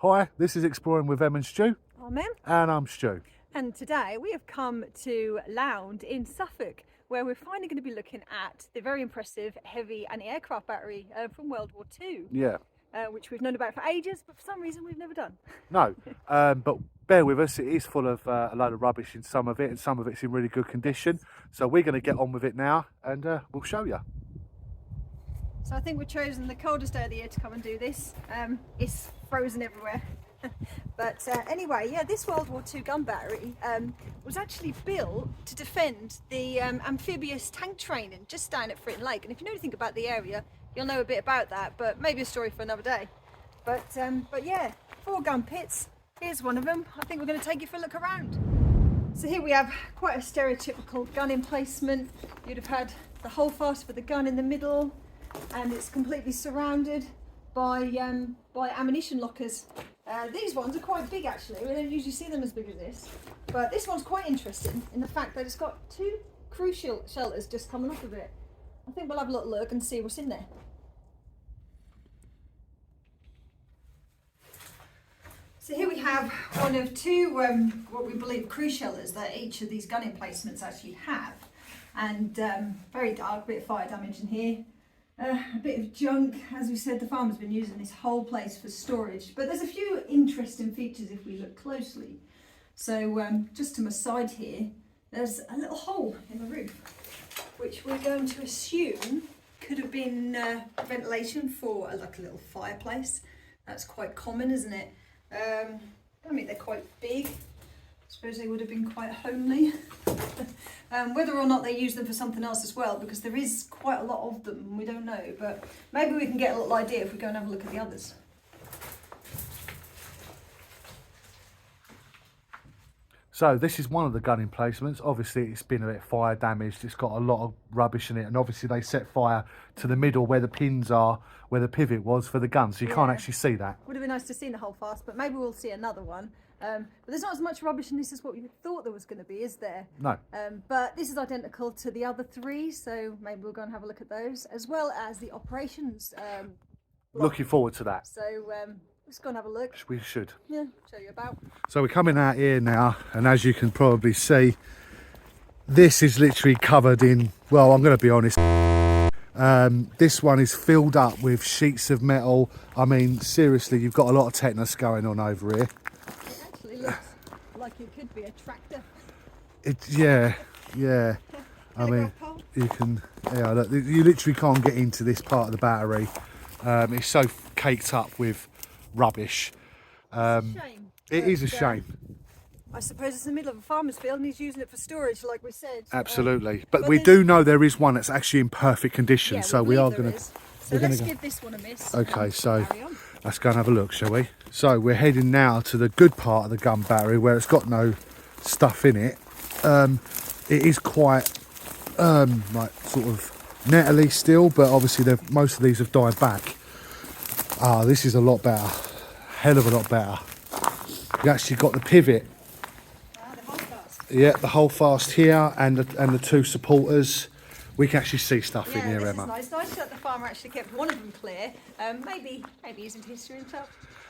Hi, this is Exploring with Em and Stu. I'm Em. And I'm Stu. And today we have come to Lound in Suffolk, where we're finally going to be looking at the very impressive heavy anti-aircraft battery from World War II. Yeah. Which we've known about for ages, but for some reason we've never done. No, but bear with us, it is full of a load of rubbish in some of it, and some of it's in really good condition. So we're going to get on with it now, and we'll show you. So I think we've chosen the coldest day of the year to come and do this. It's frozen everywhere. But anyway, yeah, this World War II gun battery was actually built to defend the amphibious tank training just down at Fritton Lake. And if you know anything about the area, you'll know a bit about that, but maybe a story for another day. But yeah, 4 gun pits. Here's one of them. I think we're going to take you for a look around. So here we have quite a stereotypical gun emplacement. You'd have had the holdfast for the gun in the middle, and it's completely surrounded by ammunition lockers. These ones are quite big actually. We don't usually see them as big as this, but this one's quite interesting in the fact that it's got 2 crucial shelters just coming off of it. I think we'll have a little look and see what's in there. So here we have one of 2 what we believe crew shelters that each of these gun emplacements actually have, and very dark, a bit of fire damage in here. A bit of junk. As we said, the farmer's been using this whole place for storage, but there's a few interesting features if we look closely. So just to my side here, there's a little hole in the roof, which we're going to assume could have been ventilation for like a little fireplace. That's quite common, isn't it? I mean, they're quite big. I suppose they would have been quite homely. Whether or not they use them for something else as well, because there is quite a lot of them, we don't know, but maybe we can get a little idea if we go and have a look at the others. So this is one of the gun emplacements. Obviously it's been a bit fire damaged, it's got a lot of rubbish in it, and obviously they set fire to the middle where the pins are, where the pivot was for the gun, so you can't actually see that. Would have been nice to see the whole fast, but maybe we'll see another one. But there's not as much rubbish in this as what we thought there was going to be, is there? No. But this is identical to the other 3, so maybe we'll go and have a look at those, as well as the operations Looking forward to that. So let's go and have a look. We should. Yeah, show you about. So we're coming out here now, and as you can probably see, this is literally covered in, well, I'm going to be honest, this one is filled up with sheets of metal. I mean, seriously, you've got a lot of tetanus going on over here. It looks like it could be a tractor. Yeah. I mean, you can, yeah, look, you literally can't get into this part of the battery. It's so caked up with rubbish. Shame. It is a shame. I suppose it's in the middle of a farmer's field and he's using it for storage, like we said. Absolutely, but we do know there is one that's actually in perfect condition, yeah, so we are going to. So let's give this one a miss. Okay, so let's go and have a look, shall we? So we're heading now to the good part of the gun battery where it's got no stuff in it. It is quite like sort of nettily still, but obviously most of these have died back. Ah, this is a lot better, hell of a lot better. You actually got the pivot. The holdfast. Yeah, the holdfast here and the 2 supporters. We can actually see stuff in here, Emma. It's nice that the farmer actually kept one of them clear. Maybe he's into history and stuff.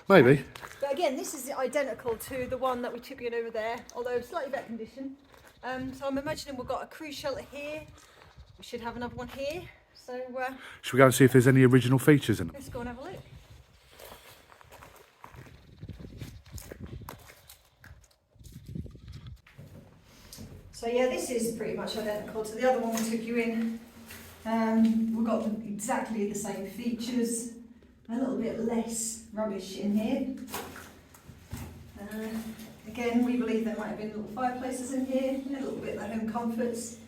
Maybe. But again, this is identical to the one that we took in over there, although slightly better condition. So I'm imagining we've got a crew shelter here. We should have another one here. So should we go and see if there's any original features in them? Let's go and have a look. So yeah, this is pretty much identical to the other one we took you in. We've got exactly the same features, a little bit less rubbish in here. Again, we believe there might have been little fireplaces in here, a little bit of the home comforts.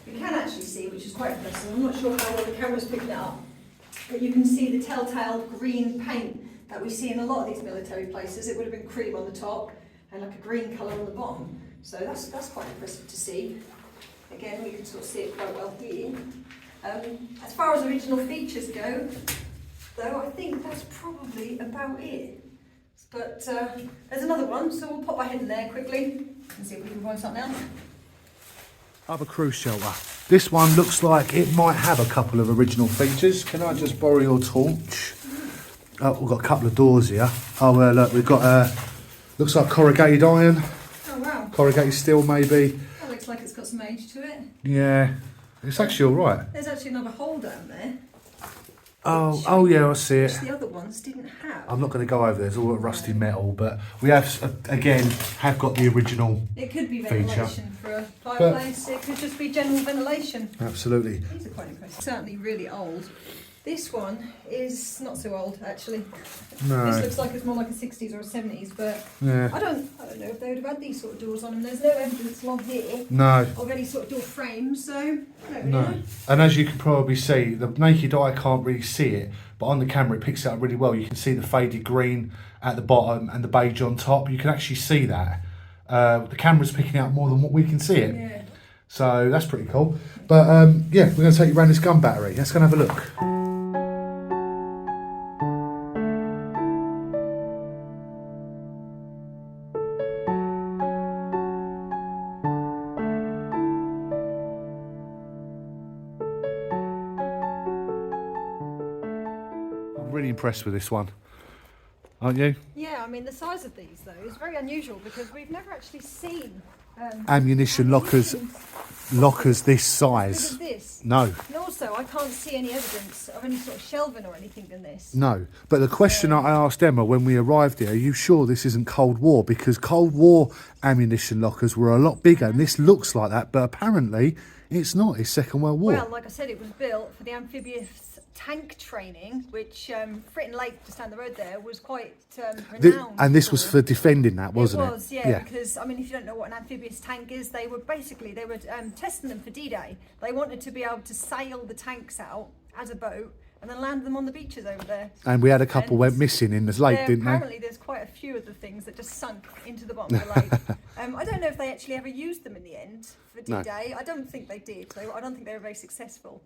We can actually see, which is quite impressive, I'm not sure how well the camera's picking it up, but you can see the telltale green paint that we see in a lot of these military places. It would have been cream on the top and like a green colour on the bottom. So that's quite impressive to see. Again, we can sort of see it quite well here. As far as original features go, though, I think that's probably about it. But there's another one, so we'll pop our head in there quickly and see if we can find something else. Other crew shelter. This one looks like it might have a couple of original features. Can I just borrow your torch? Oh, we've got a couple of doors here. Oh, look, we've got looks like corrugated iron, Oh wow. corrugated steel maybe. That looks like it's got some age to it. Yeah, it's actually all right. There's actually another hole down there. Oh yeah, I see Which it. the other ones didn't have. I'm not going to go over there. It's all rusty metal, but we have again have got the original. It could be feature. ventilation for a fireplace. It could just be general ventilation. Absolutely. These are quite impressive. Certainly really old. This one is not so old actually. No. This looks like it's more like a 60s or a 70s, but Yeah. I don't know if they would have had these sort of doors on them. There's no evidence along here No. of any sort of door frames, so I don't really No. know. And as you can probably see, the naked eye can't really see it, but on the camera it picks it up really well. You can see the faded green at the bottom and the beige on top. You can actually see that. The camera's picking out more than what we can see it. Yeah. So that's pretty cool. But yeah, we're going to take you around this gun battery. Let's go and have a look. I'm really impressed with this one. Aren't you? Yeah, I mean the size of these though is very unusual because we've never actually seen Ammunition lockers this big size. as this. No. And also, I can't see any evidence of any sort of shelving or anything in this. No, but the question I asked Emma when we arrived here, are you sure this isn't Cold War? Because Cold War ammunition lockers were a lot bigger, and this looks like that, but apparently it's not. It's Second World War. Well, like I said, it was built for the amphibious tank training, which Fritton Lake, just down the road there, was quite renowned. And this was for defending that, wasn't it? It was, yeah, because, I mean, if you don't know what an amphibious tank is, they were testing them for D-Day. They wanted to be able to sail the tanks out as a boat and then land them on the beaches over there. And we had a couple And went missing in the lake, didn't they? Apparently there's quite a few of the things that just sunk into the bottom of the lake. I don't know if they actually ever used them in the end for D-Day. I don't think they did. I don't think they were very successful.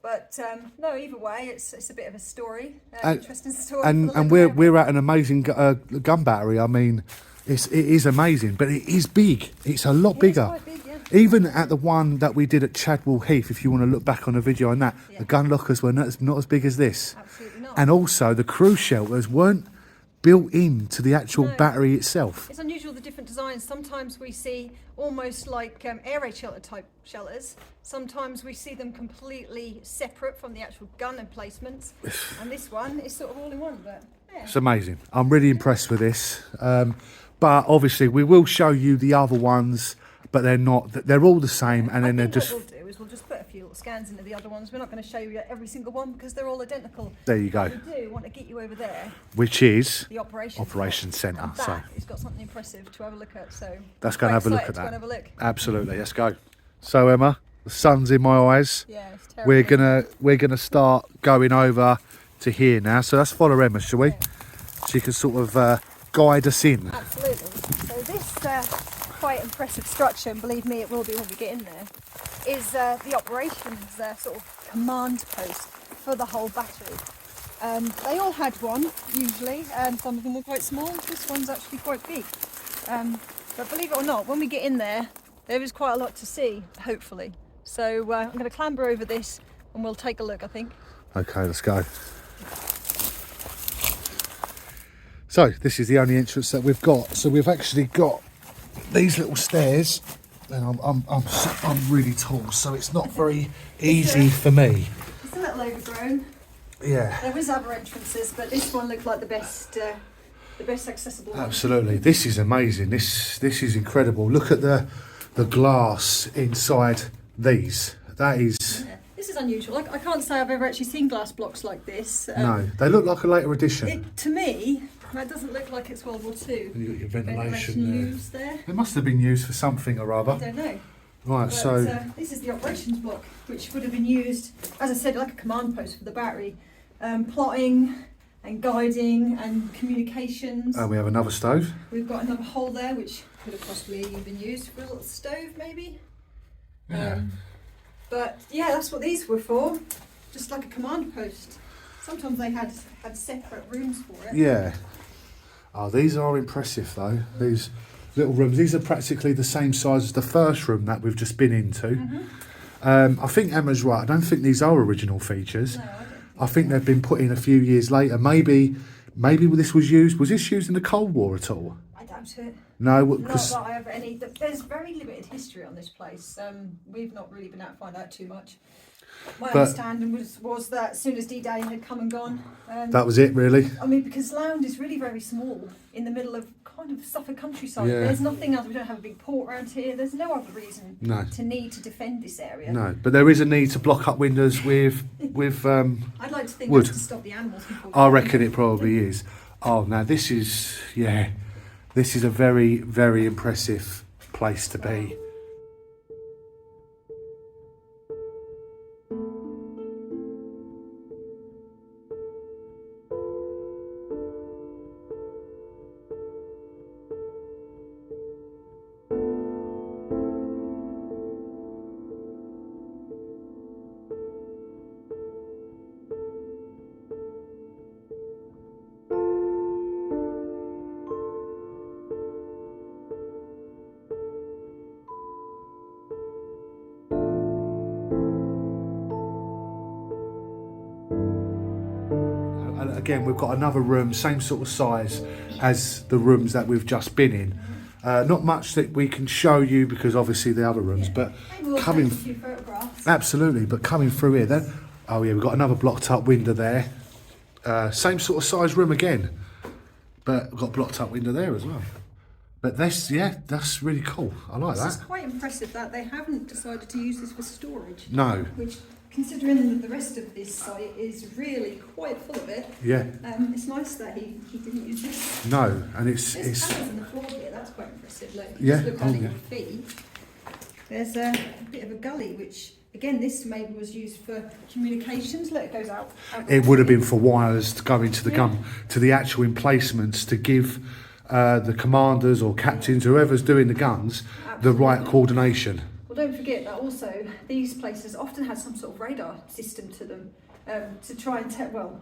But no, either way, it's a bit of a story, interesting story. And we're at an amazing gun battery. I mean, it is amazing, but it is big. It's a lot bigger. Quite big, yeah. Even at the one that we did at Chadwell Heath, if you want to look back on a video on that, the gun lockers were not as big as this. Absolutely not. And also the crew shelters weren't built into the actual battery itself. It's unusual, the different designs. Sometimes we see almost like air raid shelter type shelters. Sometimes we see them completely separate from the actual gun emplacements. And this one is sort of all in one, but yeah. It's amazing. I'm really impressed with this. But obviously we will show you the other ones, but they're not. They're all the same, and then they're just. What we'll do is we'll just put a few little scans into the other ones. We're not going to show you every single one because they're all identical. There you go. We do want to get you over there. Which is The Operations Centre. And So that has got something impressive to have a look at. So let's go and have a look at excited to go that. and have a look. Absolutely. Let's go. So Emma, the sun's in my eyes. Yeah, it's terrible. We're gonna start going over to here now. So let's follow Emma, shall we? Yeah. She can sort of guide us in. Absolutely. So this quite impressive structure, and believe me, it will be when we get in there, is the operations sort of command post for the whole battery. They all had one usually, and some of them were quite small. This one's actually quite big. But believe it or not, when we get in there, there is quite a lot to see, hopefully. So I'm going to clamber over this and we'll take a look, I think. Okay, let's go. So this is the only entrance that we've got. So we've actually got these little stairs, and I'm really tall, so it's not very easy for me. It's a little overgrown. Yeah. There was other entrances, but this one looked like the best accessible one. Absolutely. This is amazing. This is incredible. Look at the glass inside these. That is. Yeah. This is unusual. I can't say I've ever actually seen glass blocks like this. No, they look like a later edition. To me, that doesn't look like it's World War II. You got your ventilation there. used there. It must have been used for something or I other. don't know. Right, But, so this is the operations block, which would have been used, as I said, like a command post for the battery, plotting and guiding and communications. we have another stove. We've got another hole there, which could have possibly been used for a little stove, maybe. Yeah. But yeah, that's what these were for, just like a command post. Sometimes they had separate rooms for it. Yeah. Oh, these are impressive though. These little rooms. These are practically the same size as the first room that we've just been into. I think Emma's right. I don't think these are original features. No, I don't. I think they've been put in a few years later. Maybe Maybe this was this used in the Cold War at all? I doubt it. No, Not because that I have any. There's very limited history on this place. We've not really been able to find out too much. My understanding was that as soon as D-Day had come and gone, that was it, really. I mean, because Lound is really very small in the middle of kind of Suffolk countryside. Yeah. There's nothing else. We don't have a big port around here. There's no other reason No. to need to defend this area. No, but there is a need to block up windows with I'd like to think wood. that's to stop the animals from falling I in. reckon it probably is. Oh, now this is a very, very impressive place to be. And again, we've got another room, same sort of size as the rooms that we've just been in. Not much that we can show you because obviously the other rooms, but Maybe we'll coming take a few photographs. absolutely, but coming through here then, oh yeah, we've got another blocked up window there. Same sort of size room again, but we've got a blocked up window there as well. But that's really cool. I like This is that. quite impressive that they haven't decided to use this for storage. No, Which, considering that the rest of this site is really quite full of it, yeah, it's nice that he didn't use this. no, and There's it's panels in the floor here, that's quite impressive. Look, Yeah, just look oh, at yeah. your feet. There's a bit of a gully, which, again, this maybe was used for communications. Look, it goes out the it would have way. been for wires to go into the gun, to the actual emplacements to give the commanders or captains, whoever's doing the guns, the right Absolutely. coordination. Well, don't forget that also these places often have some sort of radar system to them to try and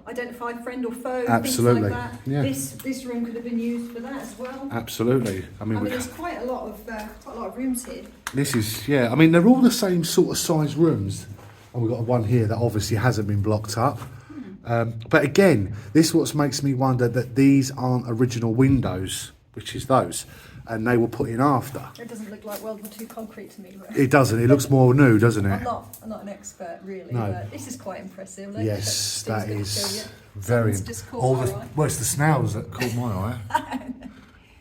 identify friend or foe, Absolutely, things like that. yeah. This room could have been used for that as well. Absolutely. I mean, there's quite a lot of rooms here. this is, I mean, they're all the same sort of size rooms. And we've got one here that obviously hasn't been blocked up. But again, this what makes me wonder that these aren't original windows, which is those, and they were put in after. It doesn't look like World War II concrete to me. But It doesn't. It looks more new, doesn't it? I'm not an expert really, No. but this is quite impressive. Look, Yes, Steve's that gonna is show you. very. Someone's just caught my eye. Well, it's the snails that caught my eye.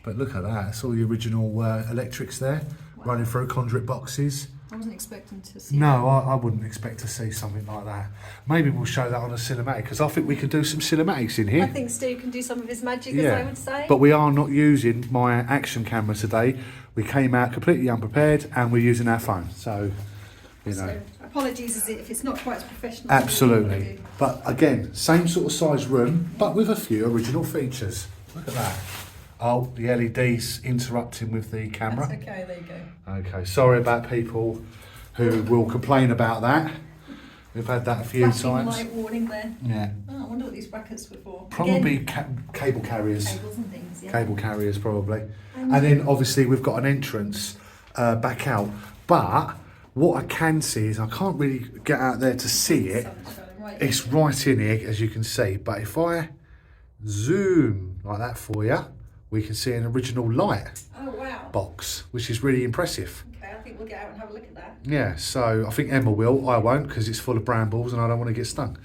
But look at that. It's all the original electrics there, running through conduit boxes. I wasn't expecting to see. No, I wouldn't expect to see something like that. Maybe we'll show that on a cinematic, because I think we could do some cinematics in here. I think Steve can do some of his magic, as I would say. But we are not using my action camera today. We came out completely unprepared and we're using our phone. So, So, apologies if it's not quite as professional. as we absolutely. normally do. But again, same sort of size room, but with a few original features. Look at that. Oh, the LED's interrupting with the camera. That's okay, there you go. Okay, sorry about people who will complain about that. We've had that a few Flashing times. light warning there. Yeah. Oh, I wonder what these brackets were for. Probably Again, cable carriers. cables and things, yeah. Cable carriers, probably. And then obviously we've got an entrance back out. But what I can see is I can't really get out there to see it. Sun's shining right It's right in here, as you can see. But if I zoom like that for you, we can see an original light Oh, wow. box, which is really impressive. Okay, I think we'll get out and have a look at that. Yeah, so I think Emma will. I won't, because it's full of brambles and I don't want to get stung.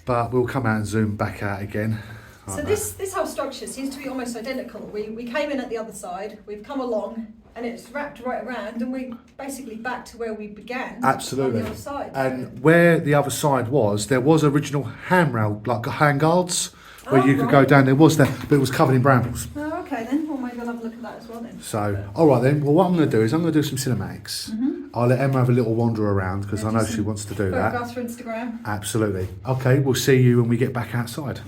But we'll come out and zoom back out again. So like this whole structure seems to be almost identical. We came in at the other side, we've come along, and it's wrapped right around, and we're basically back to where we began. Absolutely. On the other side. And where the other side was, there was original handrail, like handguards, where you could go right. down. There was there, but it was covered in brambles. Oh, okay then. Well, maybe I'll have a look at that as well then. So, all right then. Well, what I'm going to do is I'm going to do some cinematics. I'll let Emma have a little wander around because Yeah, I know just she some wants to do that. Photographs for Instagram. Absolutely. Okay, we'll see you when we get back outside.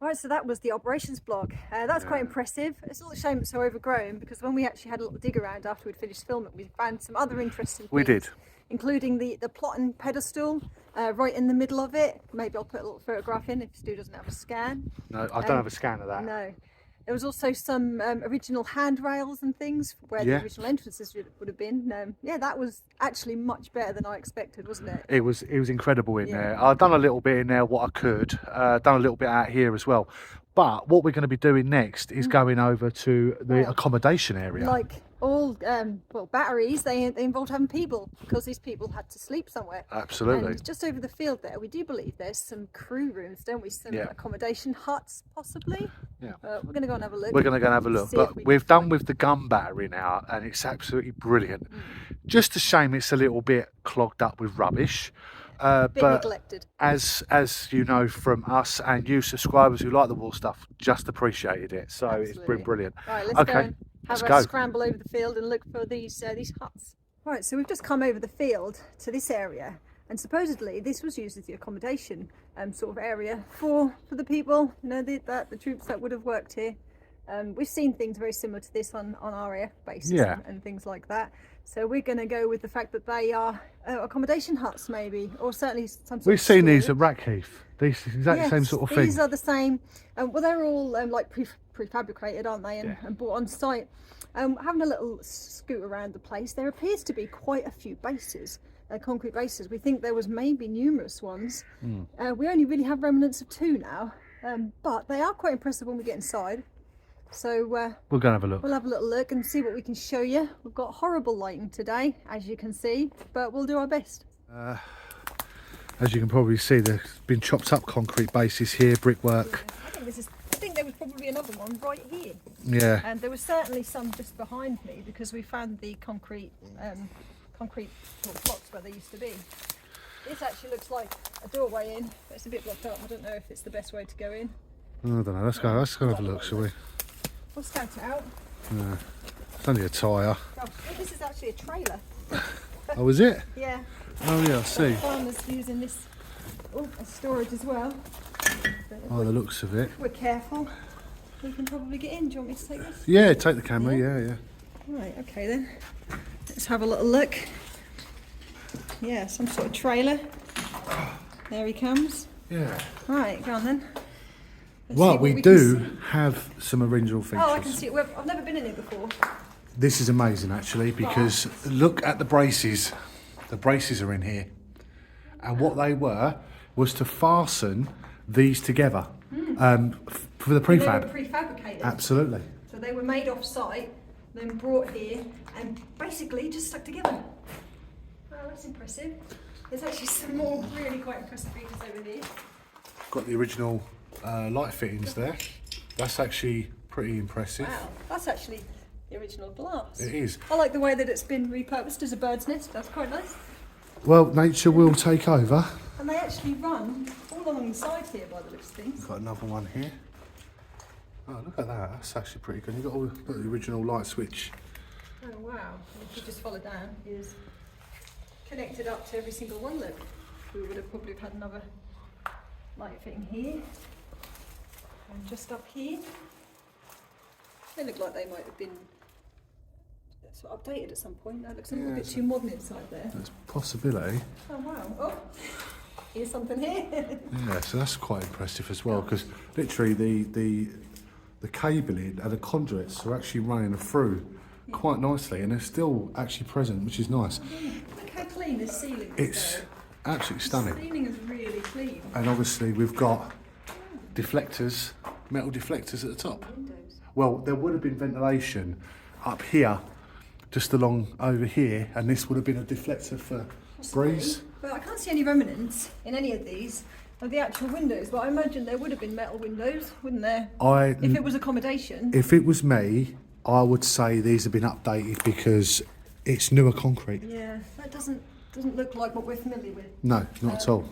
Right, so that was the operations block. That's quite impressive. It's all a shame it's so overgrown, because when we actually had a little dig around after we'd finished filming, we found some other interesting things. We did. Including the plotting pedestal right in the middle of it. Maybe I'll put a little photograph in if Stu doesn't have a scan. No, I don't have a scan of that. No. There was also some original handrails and things where the original entrances would have been. Yeah, that was actually much better than I expected, wasn't it? It was incredible in there. I've done a little bit in there what I could. Done a little bit out here as well. But what we're going to be doing next is going over to the accommodation area. Like all batteries, they involved having people, because these people had to sleep somewhere. Absolutely. And just over the field there, we do believe there's some crew rooms, don't we? Some accommodation huts, possibly. Yeah. We're going to go and have a look. We're going to go and have a look. But we've done with the gun battery now, and it's absolutely brilliant. Just a shame it's a little bit clogged up with rubbish. Bit but neglected. As you know from us and you subscribers who like the wall stuff, just appreciated it. So it's been brilliant. Right, let's go and have a scramble over the field and look for these huts. Right, so we've just come over the field to this area, and supposedly this was used as the accommodation sort of area for the people, you know, the troops that would have worked here. We've seen things very similar to this on our air bases and things like that. So we're going to go with the fact that they are accommodation huts, maybe, or certainly some sort We've of seen storage. these at Rackheath. These exact same sort of thing. These are the same. Well, they're all like prefabricated, aren't they, and bought on site. Having a little scoot around the place, there appears to be quite a few bases, concrete bases. We think there was maybe numerous ones. We only really have remnants of 2 now, but they are quite impressive when we get inside. So we'll go and have a look. We'll have a little look and see what we can show you. We've got horrible lighting today, as you can see, but we'll do our best. As you can probably see, there's been chopped up concrete bases here, brickwork. I think there was probably another one right here. Yeah. And there was certainly some just behind me, because we found the concrete sort of blocks where they used to be. This actually looks like a doorway in, but it's a bit blocked up. I don't know if it's the best way to go in. I don't know. Let's go have a look, shall we? We'll scout it out. It's only a tyre. Oh, this is actually a trailer. Oh, is it? Yeah. Oh, yeah, I see. Farmers using this as storage as well. Oh, the looks of it. We're careful. We can probably get in. Do you want me to take this? Yeah, take the camera. Yeah. Right, okay then. Let's have a little look. Yeah, some sort of trailer. There he comes. Yeah. Right, go on then. Well, we do have some original features. Oh, I can see it. I've never been in it before. This is amazing, actually, because look at the braces. The braces are in here. And what they were was to fasten these together for the prefab. They were prefabricated. Absolutely. So they were made off site, then brought here, and basically just stuck together. Oh, that's impressive. There's actually some more really quite impressive features over here. Got the original light fittings there. That's actually pretty impressive. Wow, that's actually the original glass. It is. I like the way that it's been repurposed as a bird's nest. That's quite nice. Well, nature will take over. And they actually run all along the side here by the looks of things. Got another one here. Oh, look at that. That's actually pretty good. You've got the original light switch. Oh, wow. If you just follow down, is connected up to every single one. Look, we would have probably had another light fitting here. And just up here. They look like they might have been sort of updated at some point. That looks a little bit too modern inside there. That's a possibility. Oh, wow. Oh, here's something here. Yeah, so that's quite impressive as well, because literally the cabling and the conduits are actually running through quite nicely, and they're still actually present, which is nice. Look how clean this ceiling is. It's absolutely stunning. The ceiling is really clean. And obviously we've got deflectors, metal deflectors at the top. Windows. Well, there would have been ventilation up here, just along over here, and this would have been a deflector for breeze. But I can't see any remnants in any of these of the actual windows, but I imagine there would have been metal windows, wouldn't there? If it was accommodation. If it was me, I would say these have been updated because it's newer concrete. Yeah, that doesn't look like what we're familiar with. No, not at all.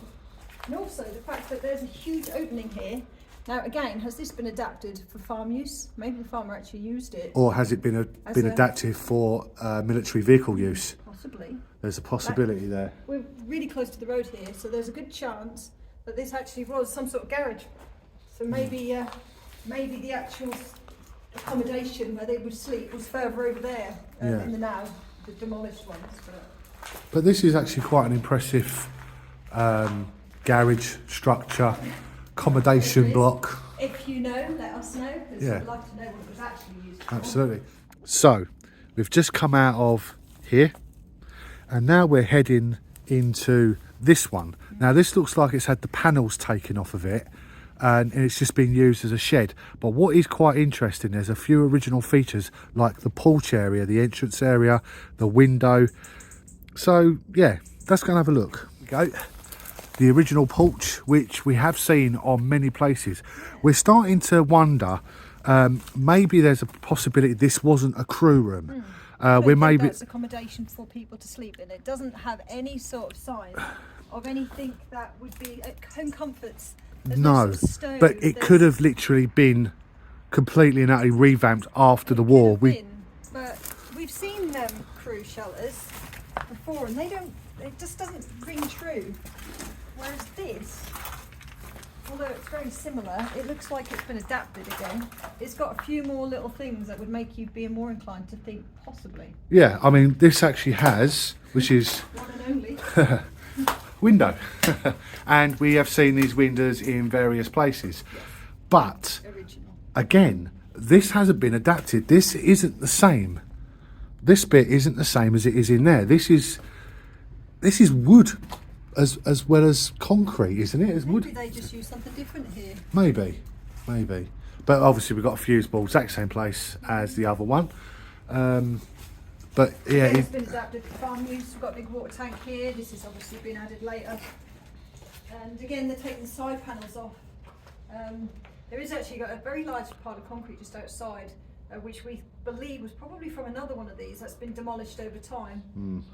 And also the fact that there's a huge opening here. Now again, has this been adapted for farm use? Maybe the farmer actually used it. Or has it been adapted for military vehicle use? Possibly. There's a possibility there. We're really close to the road here, so there's a good chance that this actually was some sort of garage. So maybe maybe the actual accommodation where they would sleep was further over there in the now, the demolished ones. But this is actually quite an impressive garage structure, accommodation block. If you know, let us know, because we'd like to know what it was actually used for. Absolutely. So, we've just come out of here, and now we're heading into this one. Now, this looks like it's had the panels taken off of it, and it's just been used as a shed. But what is quite interesting, there's a few original features, like the porch area, the entrance area, the window. So, yeah, let's go and have a look. Go. The original porch, which we have seen on many places. We're starting to wonder, maybe there's a possibility this wasn't a crew room. We're maybe that's accommodation for people to sleep in. It doesn't have any sort of sign of anything that would be home comforts. There's no sort of stove, but it could have literally been completely and utterly revamped after the war. But we've seen crew shelters before, and it just doesn't ring true. Whereas this, although it's very similar, it looks like it's been adapted again. It's got a few more little things that would make you be more inclined to think possibly. Yeah, I mean, this actually has, which is one and only window. And we have seen these windows in various places. But again, this hasn't been adapted. This isn't the same. This bit isn't the same as it is in there. This is wood. As well as concrete, isn't it? Maybe they just use something different here. Maybe. But obviously we've got a fuse board, exact same place as the other one. But yeah, it's been adapted for farm use. We've got a big water tank here. This has obviously been added later. And again, they're taking the side panels off. There is actually got a very large part of concrete just outside, which we believe was probably from another one of these that's been demolished over time.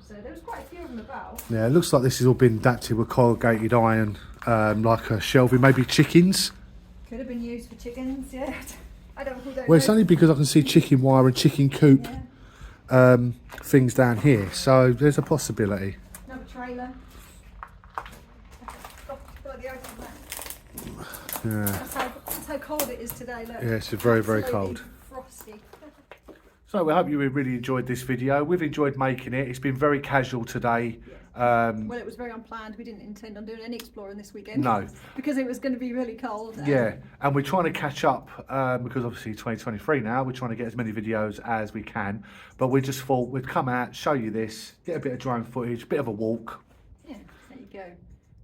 So there was quite a few of them about. Yeah, it looks like this has all been adapted with corrugated iron, like a shelving, maybe chickens. Could have been used for chickens, yeah. I don't know. Well, it's only because I can see chicken wire and chicken coop things down here, so there's a possibility. Another trailer. Yeah. That's how cold it is today, look. Yeah, it's very, very cold. Frosty. So we hope you really enjoyed this video. We've enjoyed making it. It's been very casual today. Well, it was very unplanned. We didn't intend on doing any exploring this weekend. No. Because it was going to be really cold. Yeah, and we're trying to catch up because obviously 2023 now. We're trying to get as many videos as we can. But we just thought we'd come out, show you this, get a bit of drone footage, a bit of a walk. Yeah, there you go.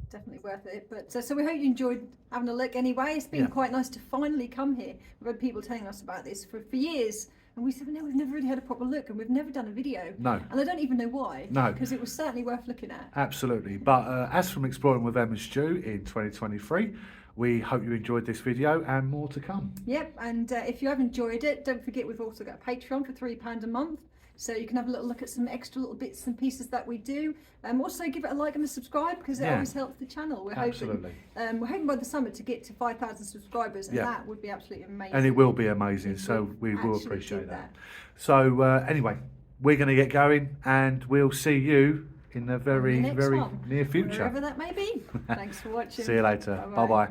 Definitely worth it. But so we hope you enjoyed having a look anyway. It's been quite nice to finally come here. We've had people telling us about this for years. And we said, no, we've never really had a proper look, and we've never done a video. No. And I don't even know why. No. Because it was certainly worth looking at. Absolutely. But as from Exploring with Em and Stu in 2023, we hope you enjoyed this video and more to come. Yep. And if you have enjoyed it, don't forget we've also got a Patreon for £3 a month. So you can have a little look at some extra little bits and pieces that we do. Also give it a like and a subscribe, because it always helps the channel. We're hoping by the summer to get to 5,000 subscribers, and that would be absolutely amazing. And it will be amazing, so we will appreciate that. So anyway, we're going to get going, and we'll see you in the very near future. Wherever that may be. Thanks for watching. See you later. Bye-bye.